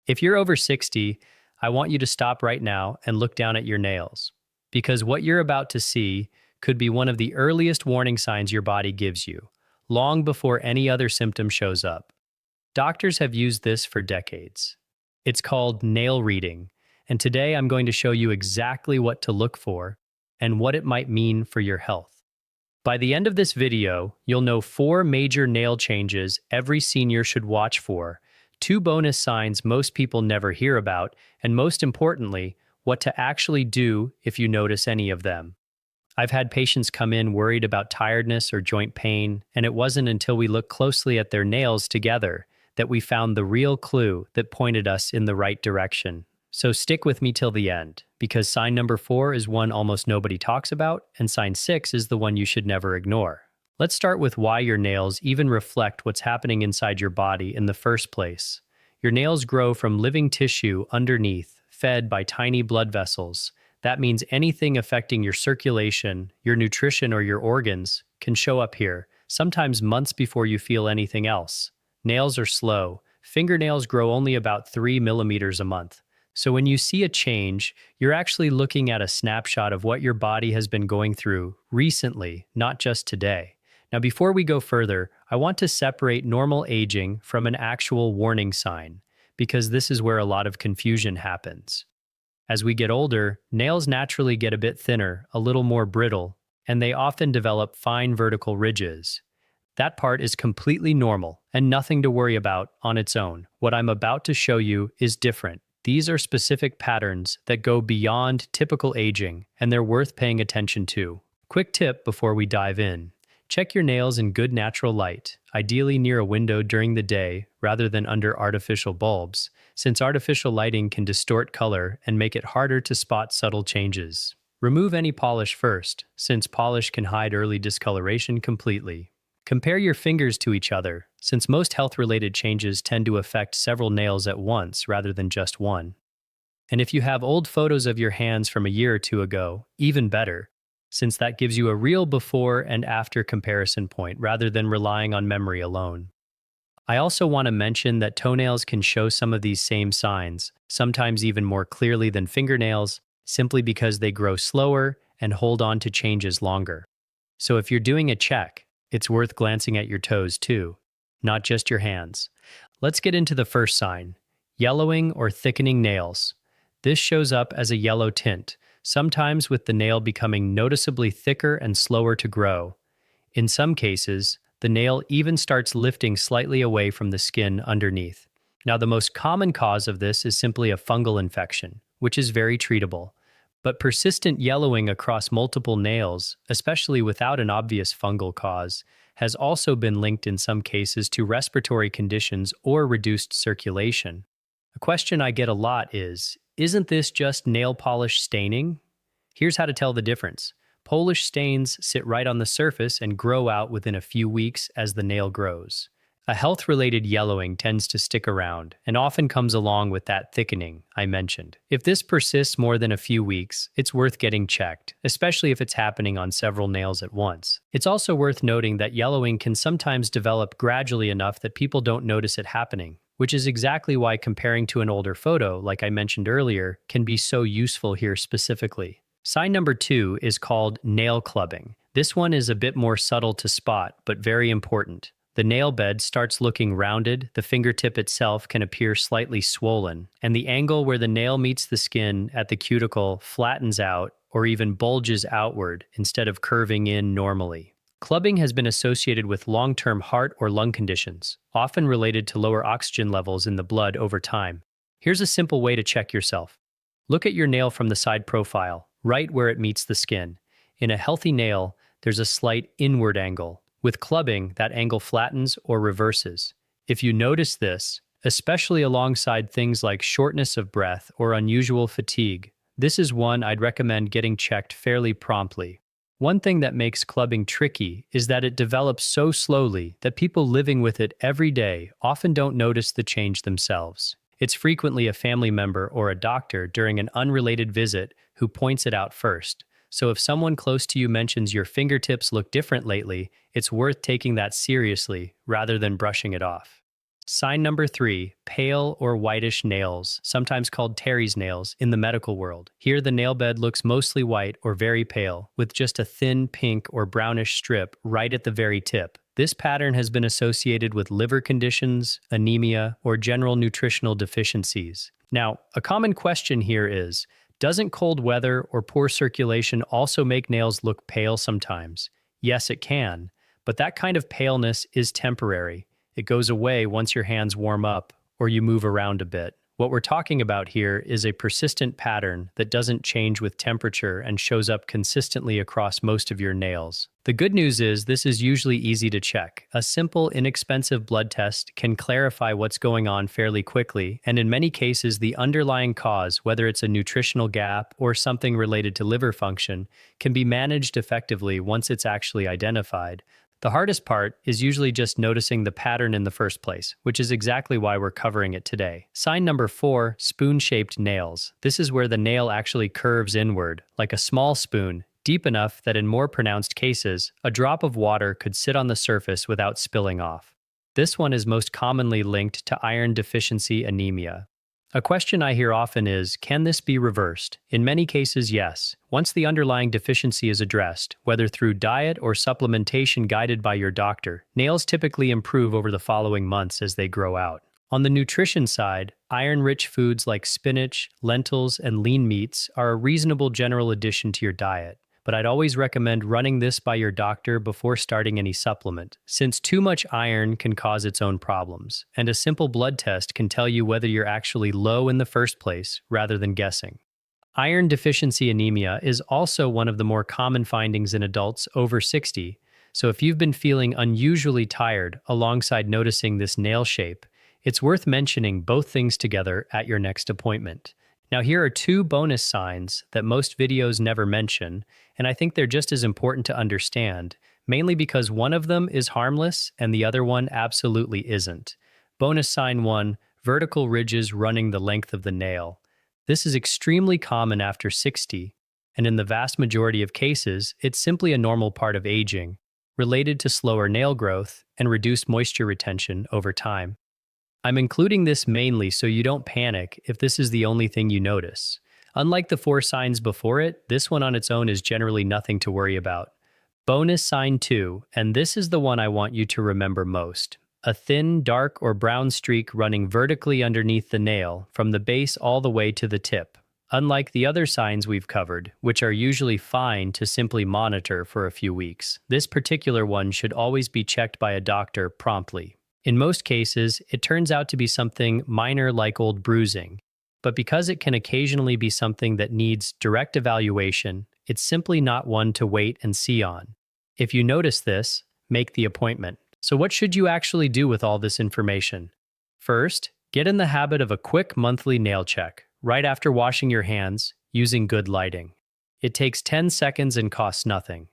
If you're over 60, I want you to stop right now and look down at your nails, because what you're about to see could be one of the earliest warning signs your body gives you, long before any other symptom shows up. Doctors have used this for decades. It's called nail reading, and today I'm going to show you exactly what to look for and what it might mean for your health. By the end of this video, you'll know 4 major nail changes every senior should watch for, 2 bonus signs most people never hear about, and most importantly, what to actually do if you notice any of them. I've had patients come in worried about tiredness or joint pain, and it wasn't until we looked closely at their nails together that we found the real clue that pointed us in the right direction. So stick with me till the end, because sign number 4 is one almost nobody talks about, and sign 6 is the one you should never ignore. Let's start with why your nails even reflect what's happening inside your body in the first place. Your nails grow from living tissue underneath, fed by tiny blood vessels. That means anything affecting your circulation, your nutrition, or your organs can show up here, sometimes months before you feel anything else. Nails are slow. Fingernails grow only about 3 millimeters a month. So when you see a change, you're actually looking at a snapshot of what your body has been going through recently, not just today. Now, before we go further, I want to separate normal aging from an actual warning sign, because this is where a lot of confusion happens. As we get older, nails naturally get a bit thinner, a little more brittle, and they often develop fine vertical ridges. That part is completely normal and nothing to worry about on its own. What I'm about to show you is different. These are specific patterns that go beyond typical aging, and they're worth paying attention to. Quick tip before we dive in. Check your nails in good natural light, ideally near a window during the day rather than under artificial bulbs, since artificial lighting can distort color and make it harder to spot subtle changes. Remove any polish first, since polish can hide early discoloration completely. Compare your fingers to each other, since most health-related changes tend to affect several nails at once rather than just one. And if you have old photos of your hands from a year or 2 ago, even better, since that gives you a real before and after comparison point rather than relying on memory alone. I also want to mention that toenails can show some of these same signs, sometimes even more clearly than fingernails, simply because they grow slower and hold on to changes longer. So if you're doing a check, it's worth glancing at your toes too, not just your hands. Let's get into the first sign, yellowing or thickening nails. This shows up as a yellow tint, sometimes with the nail becoming noticeably thicker and slower to grow. In some cases, the nail even starts lifting slightly away from the skin underneath. Now, the most common cause of this is simply a fungal infection, which is very treatable. But persistent yellowing across multiple nails, especially without an obvious fungal cause, has also been linked in some cases to respiratory conditions or reduced circulation. A question I get a lot is, isn't this just nail polish staining? Here's how to tell the difference. Polish stains sit right on the surface and grow out within a few weeks as the nail grows. A health-related yellowing tends to stick around and often comes along with that thickening I mentioned. If this persists more than a few weeks, it's worth getting checked, especially if it's happening on several nails at once. It's also worth noting that yellowing can sometimes develop gradually enough that people don't notice it happening, which is exactly why comparing to an older photo, like I mentioned earlier, can be so useful here specifically. Sign number 2 is called nail clubbing. This one is a bit more subtle to spot, but very important. The nail bed starts looking rounded, the fingertip itself can appear slightly swollen, and the angle where the nail meets the skin at the cuticle flattens out or even bulges outward instead of curving in normally. Clubbing has been associated with long-term heart or lung conditions, often related to lower oxygen levels in the blood over time. Here's a simple way to check yourself. Look at your nail from the side profile, right where it meets the skin. In a healthy nail, there's a slight inward angle. With clubbing, that angle flattens or reverses. If you notice this, especially alongside things like shortness of breath or unusual fatigue, this is one I'd recommend getting checked fairly promptly. One thing that makes clubbing tricky is that it develops so slowly that people living with it every day often don't notice the change themselves. It's frequently a family member or a doctor during an unrelated visit who points it out first. So if someone close to you mentions your fingertips look different lately, it's worth taking that seriously rather than brushing it off. Sign number 3, pale or whitish nails, sometimes called Terry's nails in the medical world. Here, the nail bed looks mostly white or very pale, with just a thin pink or brownish strip right at the very tip. This pattern has been associated with liver conditions, anemia, or general nutritional deficiencies. Now, a common question here is, doesn't cold weather or poor circulation also make nails look pale sometimes? Yes, it can, but that kind of paleness is temporary. It goes away once your hands warm up or you move around a bit. What we're talking about here is a persistent pattern that doesn't change with temperature and shows up consistently across most of your nails. The good news is this is usually easy to check. A simple, inexpensive blood test can clarify what's going on fairly quickly, and in many cases, the underlying cause, whether it's a nutritional gap or something related to liver function, can be managed effectively once it's actually identified. The hardest part is usually just noticing the pattern in the first place, which is exactly why we're covering it today. Sign number 4, spoon-shaped nails. This is where the nail actually curves inward, like a small spoon, deep enough that in more pronounced cases, a drop of water could sit on the surface without spilling off. This one is most commonly linked to iron deficiency anemia. A question I hear often is, can this be reversed? In many cases, yes. Once the underlying deficiency is addressed, whether through diet or supplementation guided by your doctor, nails typically improve over the following months as they grow out. On the nutrition side, iron-rich foods like spinach, lentils, and lean meats are a reasonable general addition to your diet. But I'd always recommend running this by your doctor before starting any supplement, since too much iron can cause its own problems, and a simple blood test can tell you whether you're actually low in the first place rather than guessing. Iron deficiency anemia is also one of the more common findings in adults over 60, so if you've been feeling unusually tired alongside noticing this nail shape, it's worth mentioning both things together at your next appointment. Now, here are 2 bonus signs that most videos never mention, and I think they're just as important to understand, mainly because one of them is harmless and the other one absolutely isn't. Bonus sign 1, vertical ridges running the length of the nail. This is extremely common after 60, and in the vast majority of cases, it's simply a normal part of aging, related to slower nail growth and reduced moisture retention over time. I'm including this mainly so you don't panic if this is the only thing you notice. Unlike the 4 signs before it, this one on its own is generally nothing to worry about. Bonus sign 2, and this is the one I want you to remember most. A thin, dark, or brown streak running vertically underneath the nail from the base all the way to the tip. Unlike the other signs we've covered, which are usually fine to simply monitor for a few weeks, this particular one should always be checked by a doctor promptly. In most cases, it turns out to be something minor like old bruising, but because it can occasionally be something that needs direct evaluation, it's simply not one to wait and see on. If you notice this, make the appointment. So what should you actually do with all this information? First, get in the habit of a quick monthly nail check, right after washing your hands, using good lighting. It takes 10 seconds and costs nothing.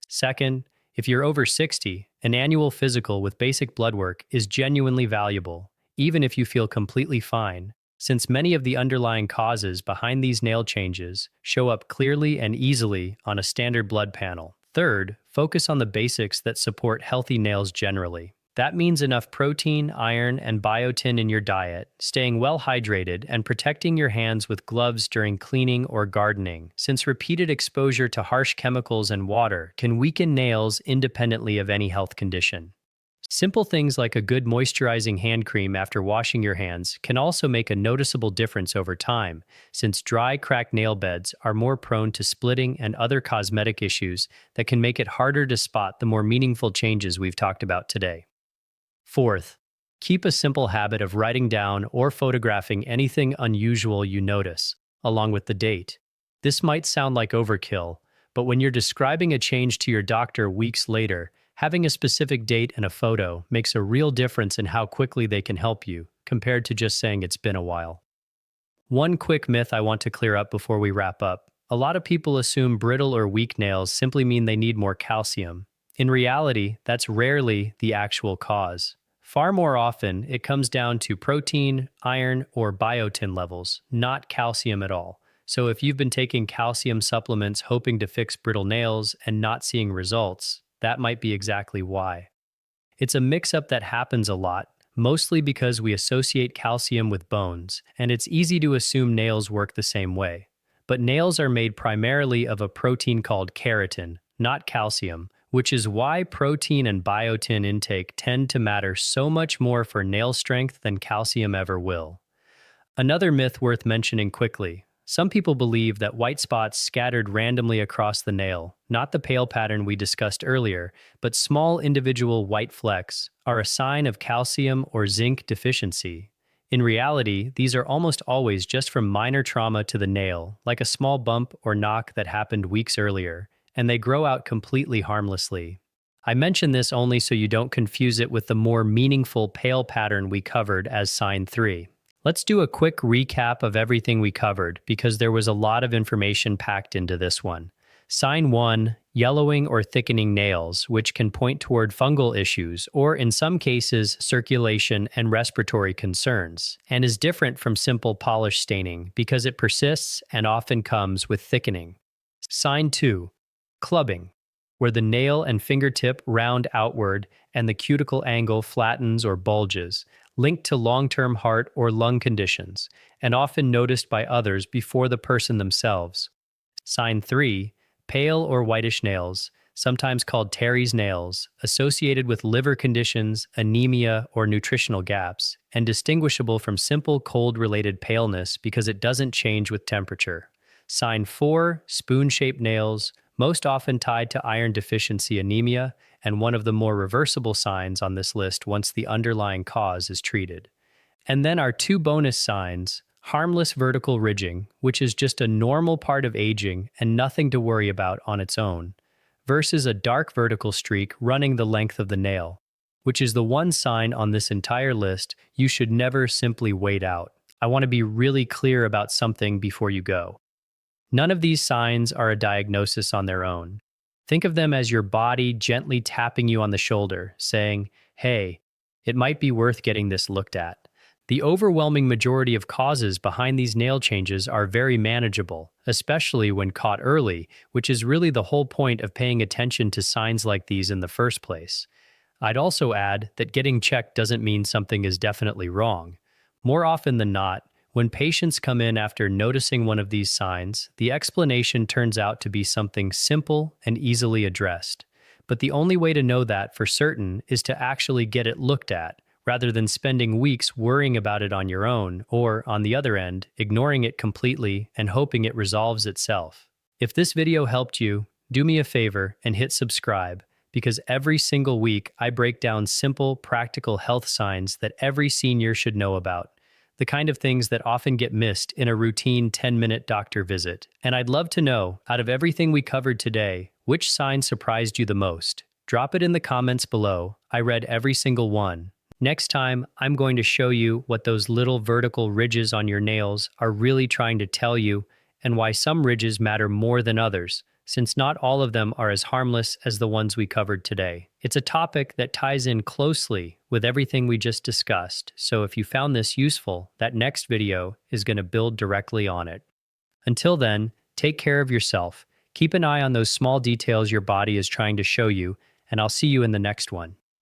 Second, if you're over 60, an annual physical with basic blood work is genuinely valuable, even if you feel completely fine, since many of the underlying causes behind these nail changes show up clearly and easily on a standard blood panel. Third, focus on the basics that support healthy nails generally. That means enough protein, iron, and biotin in your diet, staying well hydrated, and protecting your hands with gloves during cleaning or gardening, since repeated exposure to harsh chemicals and water can weaken nails independently of any health condition. Simple things like a good moisturizing hand cream after washing your hands can also make a noticeable difference over time, since dry, cracked nail beds are more prone to splitting and other cosmetic issues that can make it harder to spot the more meaningful changes we've talked about today. Fourth, keep a simple habit of writing down or photographing anything unusual you notice, along with the date. This might sound like overkill, but when you're describing a change to your doctor weeks later, having a specific date and a photo makes a real difference in how quickly they can help you, compared to just saying it's been a while. One quick myth I want to clear up before we wrap up. A lot of people assume brittle or weak nails simply mean they need more calcium. In reality, that's rarely the actual cause. Far more often, it comes down to protein, iron, or biotin levels, not calcium at all. So if you've been taking calcium supplements hoping to fix brittle nails and not seeing results, that might be exactly why. It's a mix-up that happens a lot, mostly because we associate calcium with bones, and it's easy to assume nails work the same way. But nails are made primarily of a protein called keratin, not calcium, which is why protein and biotin intake tend to matter so much more for nail strength than calcium ever will. Another myth worth mentioning quickly. Some people believe that white spots scattered randomly across the nail, not the pale pattern we discussed earlier, but small individual white flecks, are a sign of calcium or zinc deficiency. In reality, these are almost always just from minor trauma to the nail, like a small bump or knock that happened weeks earlier, and they grow out completely harmlessly. I mention this only so you don't confuse it with the more meaningful pale pattern we covered as sign 3. Let's do a quick recap of everything we covered because there was a lot of information packed into this one. Sign 1, yellowing or thickening nails, which can point toward fungal issues or, in some cases, circulation and respiratory concerns, and is different from simple polish staining because it persists and often comes with thickening. Sign 2, clubbing, where the nail and fingertip round outward and the cuticle angle flattens or bulges, linked to long-term heart or lung conditions, and often noticed by others before the person themselves. Sign 3, pale or whitish nails, sometimes called Terry's nails, associated with liver conditions, anemia, or nutritional gaps, and distinguishable from simple cold-related paleness because it doesn't change with temperature. Sign 4, spoon-shaped nails, most often tied to iron deficiency anemia, and one of the more reversible signs on this list once the underlying cause is treated. And then our 2 bonus signs, harmless vertical ridging, which is just a normal part of aging and nothing to worry about on its own, versus a dark vertical streak running the length of the nail, which is the one sign on this entire list you should never simply wait out. I want to be really clear about something before you go. None of these signs are a diagnosis on their own. Think of them as your body gently tapping you on the shoulder, saying, "Hey, it might be worth getting this looked at." The overwhelming majority of causes behind these nail changes are very manageable, especially when caught early, which is really the whole point of paying attention to signs like these in the first place. I'd also add that getting checked doesn't mean something is definitely wrong. More often than not, when patients come in after noticing one of these signs, the explanation turns out to be something simple and easily addressed. But the only way to know that for certain is to actually get it looked at, rather than spending weeks worrying about it on your own, or, on the other end, ignoring it completely and hoping it resolves itself. If this video helped you, do me a favor and hit subscribe, because every single week I break down simple, practical health signs that every senior should know about. The kind of things that often get missed in a routine 10-minute doctor visit. And I'd love to know, out of everything we covered today, which sign surprised you the most? Drop it in the comments below. I read every single one. Next time, I'm going to show you what those little vertical ridges on your nails are really trying to tell you and why some ridges matter more than others, since not all of them are as harmless as the ones we covered today. It's a topic that ties in closely with everything we just discussed, so if you found this useful, that next video is going to build directly on it. Until then, take care of yourself, keep an eye on those small details your body is trying to show you, and I'll see you in the next one.